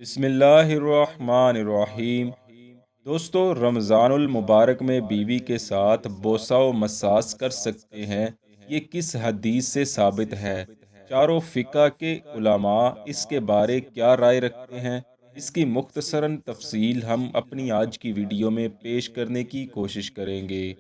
بسم اللہ الرحمن الرحیم۔ دوستو، رمضان المبارک میں بیوی کے ساتھ بوسہ و مساس کر سکتے ہیں، یہ کس حدیث سے ثابت ہے؟ چاروں فقہ کے علماء اس کے بارے کیا رائے رکھتے ہیں؟ اس کی مختصراً تفصیل ہم اپنی آج کی ویڈیو میں پیش کرنے کی کوشش کریں گے۔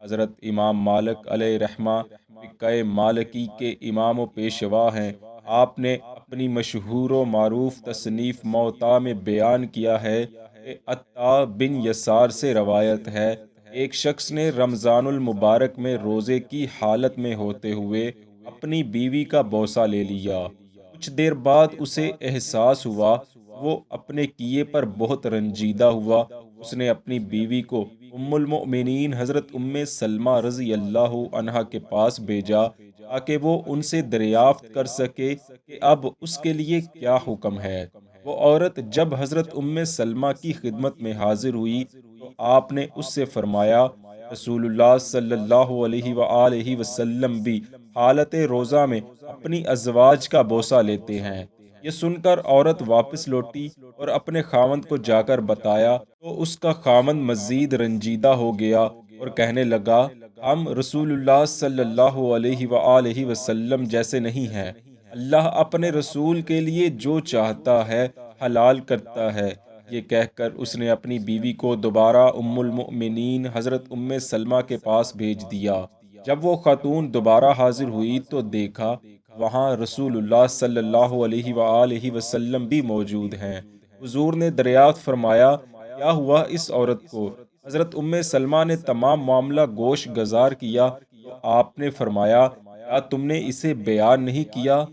حضرت امام مالک علیہ رحمہ فقہ مالکی کے امام و پیشوا ہیں۔ آپ نے اپنی مشہور و معروف تصنیف موطا میں بیان کیا ہے کہ عطا بن یسار سے روایت ہے، ایک شخص نے رمضان المبارک میں روزے کی حالت میں ہوتے ہوئے اپنی بیوی کا بوسہ لے لیا۔ کچھ دیر بعد اسے احساس ہوا وہ اپنے کیے پر بہت رنجیدہ ہوا۔ اس نے اپنی بیوی کو ام المؤمنین حضرت ام سلمہ رضی اللہ عنہا کے پاس بھیجا تاکہ وہ ان سے دریافت کر سکے کہ اب اس کے لیے کیا حکم ہے۔ وہ عورت جب حضرت ام سلمہ کی خدمت میں حاضر ہوئی تو آپ نے اس سے فرمایا، رسول اللہ صلی اللہ علیہ وآلہ وسلم بھی حالت روزہ میں اپنی ازواج کا بوسہ لیتے ہیں۔ یہ سن کر عورت واپس لوٹی اور اپنے خاوند کو جا کر بتایا تو اس کا خاوند مزید رنجیدہ ہو گیا اور کہنے لگا، ہم رسول اللہ صلی اللہ علیہ وآلہ وسلم جیسے نہیں ہیں۔ اللہ اپنے رسول کے لیے جو چاہتا ہے حلال کرتا ہے۔ یہ کہہ کر اس نے اپنی بیوی کو دوبارہ ام المؤمنین حضرت ام سلمہ کے پاس بھیج دیا۔ جب وہ خاتون دوبارہ حاضر ہوئی تو دیکھا وہاں رسول اللہ صلی اللہ علیہ وآلہ وسلم بھی موجود ہیں۔ حضور نے دریافت فرمایا، کیا ہوا اس عورت کو؟ حضرت ام سلمہ نے تمام معاملہ گوش گزار کیا تو آپ نے فرمایا، کیا تم نے اسے بیان نہیں کیا؟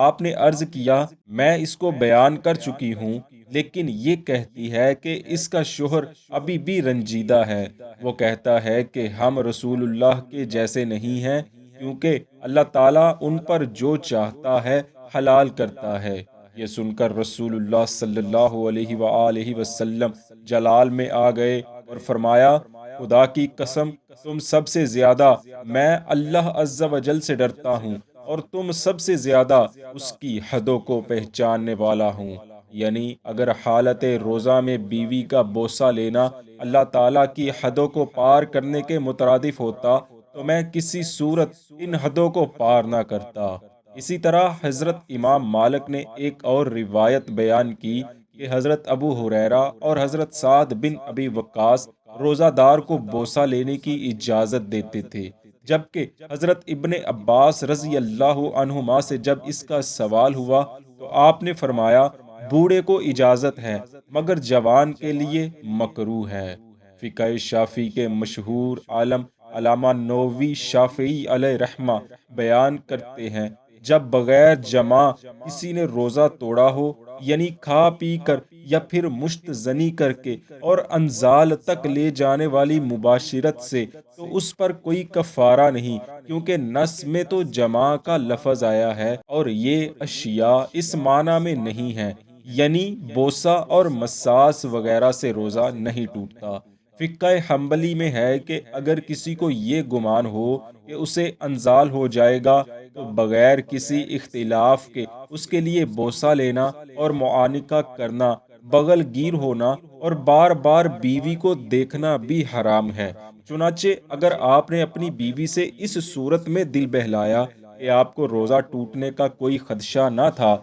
آپ نے عرض کیا، میں اس کو بیان کر چکی ہوں، لیکن یہ کہتی ہے کہ اس کا شوہر ابھی بھی رنجیدہ ہے۔ وہ کہتا ہے کہ ہم رسول اللہ کے جیسے نہیں ہیں، کیونکہ اللہ تعالیٰ ان پر جو چاہتا ہے حلال کرتا ہے۔ یہ سن کر رسول اللہ صلی اللہ علیہ وآلہ وسلم جلال میں آ گئے اور فرمایا، خدا کی قسم، تم سب سے زیادہ میں اللہ عز و جل سے ڈرتا ہوں اور تم سب سے زیادہ اس کی حدوں کو پہچاننے والا ہوں۔ یعنی اگر حالت روزہ میں بیوی کا بوسہ لینا اللہ تعالیٰ کی حدوں کو پار کرنے کے مترادف ہوتا تو میں کسی صورت ان حدوں کو پار نہ کرتا۔ اسی طرح حضرت امام مالک نے ایک اور روایت بیان کی کہ حضرت ابو ہریرہ اور حضرت سعد بن ابی وقاص روزہ دار کو بوسہ لینے کی اجازت دیتے تھے، جبکہ حضرت ابن عباس رضی اللہ عنہما سے جب اس کا سوال ہوا تو آپ نے فرمایا، بوڑھے کو اجازت ہے مگر جوان کے لیے مکروہ ہے۔ فقہ شافعی کے مشہور عالم علامہ نووی شافعی علیہ رحمہ بیان کرتے ہیں، جب بغیر جماع کسی نے روزہ توڑا ہو، یعنی کھا پی کر یا پھر مشت زنی کر کے اور انزال تک لے جانے والی مباشرت سے، تو اس پر کوئی کفارہ نہیں، کیونکہ نص میں تو جماع کا لفظ آیا ہے اور یہ اشیاء اس معنی میں نہیں ہیں، یعنی بوسہ اور مساس وغیرہ سے روزہ نہیں ٹوٹتا۔ فقہ حنبلی میں ہے کہ اگر کسی کو یہ گمان ہو کہ اسے انزال ہو جائے گا تو بغیر کسی اختلاف کے اس کے لیے بوسہ لینا اور معانقہ کرنا، بغل گیر ہونا اور بار بار بیوی کو دیکھنا بھی حرام ہے۔ چنانچہ اگر آپ نے اپنی بیوی سے اس صورت میں دل بہلایا کہ آپ کو روزہ ٹوٹنے کا کوئی خدشہ نہ تھا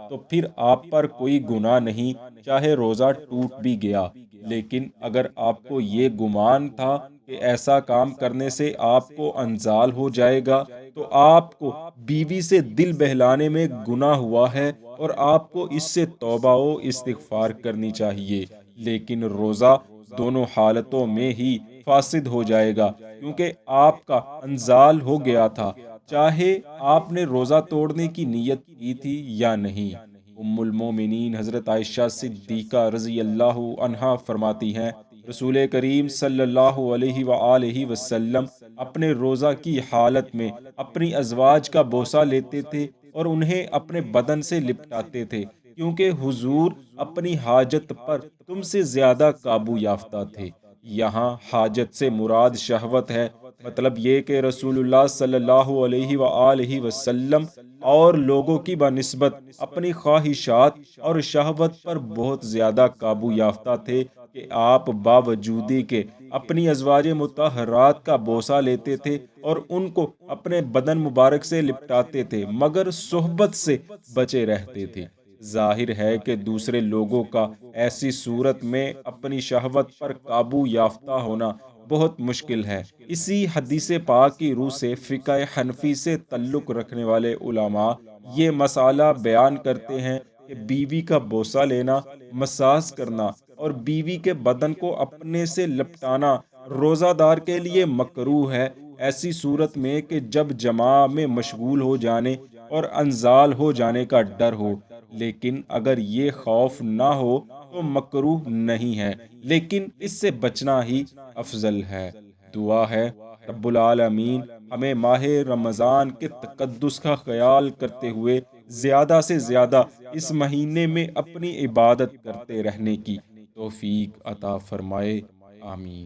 تو پھر آپ پر کوئی گناہ نہیں، چاہے روزہ ٹوٹ بھی گیا۔ لیکن اگر آپ کو یہ گمان تھا کہ ایسا کام کرنے سے آپ کو انزال ہو جائے گا تو آپ کو بیوی سے دل بہلانے میں گناہ ہوا ہے اور آپ کو اس سے توبہ و استغفار کرنی چاہیے، لیکن روزہ دونوں حالتوں میں ہی فاسد ہو جائے گا، کیونکہ آپ کا انزال ہو گیا تھا، چاہے آپ نے روزہ توڑنے کی نیت کی تھی یا نہیں۔ ام المومنین حضرت عائشہ صدیقہ رضی اللہ عنہا فرماتی ہیں، رسول کریم صلی اللہ علیہ وآلہ وسلم اپنے روزہ کی حالت میں اپنی ازواج کا بوسہ لیتے تھے اور انہیں اپنے بدن سے لپٹاتے تھے، کیونکہ حضور اپنی حاجت پر تم سے زیادہ قابو یافتہ تھے۔ یہاں حاجت سے مراد شہوت ہے، مطلب یہ کہ رسول اللہ صلی اللہ علیہ وآلہ وسلم اور لوگوں کی بنسبت اپنی خواہشات اور شہوت پر بہت زیادہ قابو یافتہ تھے کہ آپ باوجودی کے اپنی ازواج مطہرات کا بوسہ لیتے تھے اور ان کو اپنے بدن مبارک سے لپٹاتے تھے، مگر صحبت سے بچے رہتے تھے۔ ظاہر ہے کہ دوسرے لوگوں کا ایسی صورت میں اپنی شہوت پر قابو یافتہ ہونا بہت مشکل ہے۔ اسی حدیث پاک کی روح سے فقہ حنفی سے تعلق رکھنے والے علماء یہ مسئلہ بیان کرتے ہیں کہ بیوی کا بوسہ لینا، مساج کرنا اور بیوی کے بدن کو اپنے سے لپٹانا روزہ دار کے لیے مکروہ ہے، ایسی صورت میں کہ جب جماع میں مشغول ہو جانے اور انزال ہو جانے کا ڈر ہو۔ لیکن اگر یہ خوف نہ ہو تو مکروہ نہیں ہے، لیکن اس سے بچنا ہی افضل ہے۔ دعا ہے رب العالمین ہمیں ماہ رمضان کے تقدس کا خیال کرتے ہوئے زیادہ سے زیادہ اس مہینے میں اپنی عبادت کرتے رہنے کی توفیق عطا فرمائے، آمین۔